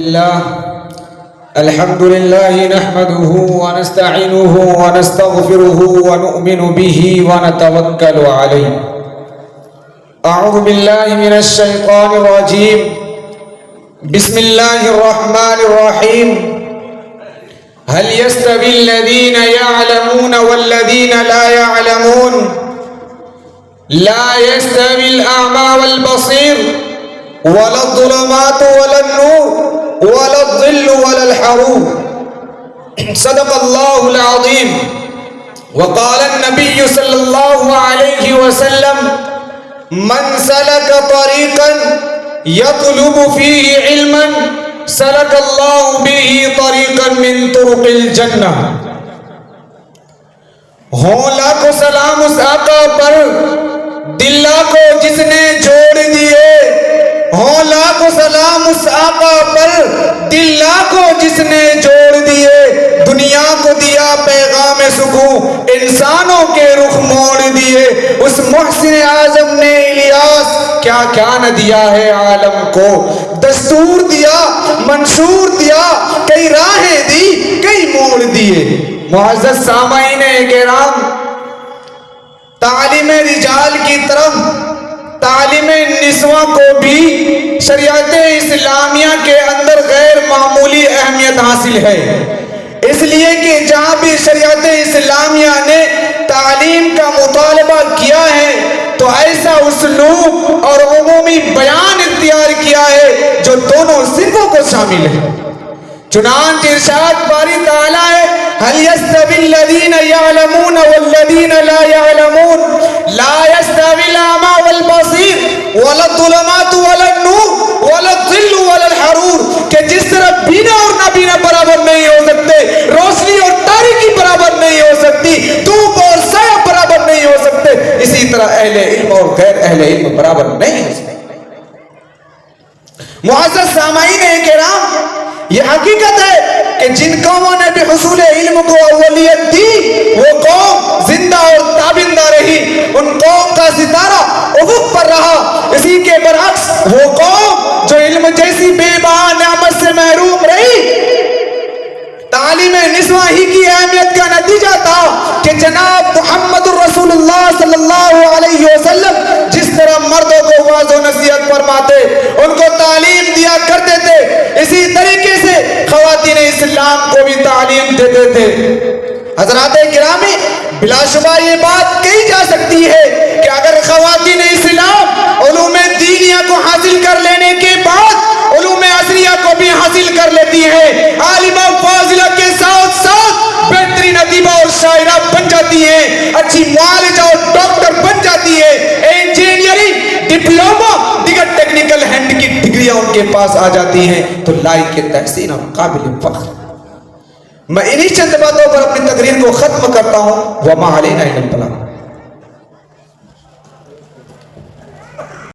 لله الحمد لله نحمده ونستعينه ونستغفره ونؤمن به ونتوكل عليه. أعوذ بالله من الشيطان الرجيم. بسم الله الرحمن الرحيم. هل يستوي الذين يعلمون والذين لا يعلمون؟ لا يستوي الأعمى والبصير ولا الظلمات ولا النور ولا الظل ولا الحرور. صدق الله العظيم. وقال النبي صلى الله عليه وسلم: من سلك طريقا يطلب فيه علما سلك الله به طريقا من طرق الجنہ. ہوں لاکھوں سلام اس آقا پر دل کو جس نے جوڑ دیے. ہوں لاکھوں سلام اس آقا پر دل کو جس نے جوڑ دیے. دنیا کو دیا پیغام سکون، انسانوں کے رخ موڑ دیے. اس محسن اعظم نے الیاس کیا کیا نہ دیا ہے عالم کو. دستور دیا، منشور دیا، کئی راہیں دی، کئی موڑ دیے. معزز سامعین کرام، تعلیم رجال کی طرف تعلیم نسواں کو بھی شریعت اسلامیہ کے اندر غیر معمولی اہمیت حاصل ہے. اس لیے کہ جہاں بھی شریعت اسلامیہ نے تعلیم کا مطالبہ کیا ہے تو ایسا اسلوب اور عمومی بیان اختیار کیا ہے جو دونوں صنفوں کو شامل ہے. چنانچہ ارشاد باری تعالیٰ ہے: هل يستوي الذين يعلمون والذين لا يعلمون لا يستوي الأعمى والبصير ولا الظلمات ولا النور ولا الظل ولا الحرور. کہ جس طرح بینا اور نابینا برابر نہیں ہو سکتے، روشنی اور تاریکی برابر نہیں ہو سکتی، دھوپ اور سایہ برابر نہیں ہو سکتے، اسی طرح اہل علم اور غیر اہل علم برابر نہیں ہو سکتے. معزز سامعین کرام، یہ حقیقت ہے کہ جن قوموں نے بھی حصول علم کو اولیت دی وہ قوم زندہ اور تابندہ رہی، ان قوم کا ستارہ افق پر رہا. اسی کے برعکس وہ قوم جو علم جیسی بے بہا نعمت سے محروم رہی، تعلیم نسواں ہی کی اہمیت کا نتیجہ تھا کہ جناب محمد رسول اللہ صلی اللہ علیہ وسلم جس طرح مردوں کو واعظ و نصیحت فرماتے، ان کو تعلیم دیا کرتے تھے، اسی طریقے سے خواتین اسلام کو بھی تعلیم دیتے تھے. حضرات گرامی، بلا شبہ یہ بات کہی جا سکتی ہے کہ اگر خواتین اسلام علوم دینیہ کو حاصل کر لینے کے بعد علوم عصریہ کو بھی حاصل کر لیتی ہیں، عالمہ فاضلہ کے ساتھ ساتھ بہترین ادیبہ اور شاعرہ بن جاتی ہیں، اچھی معالجہ اور ڈاکٹر بن جاتی ہیں، انجینئرنگ، ڈپلومہ، دیگر ٹیکنیکل ہینڈ کی ڈگریاں ان کے پاس آ جاتی ہیں، تو لائق تحسین اور قابل فخر. میں انہی چند باتوں پر اپنی تقریر کو ختم کرتا ہوں. وما علینا الا البلاغ.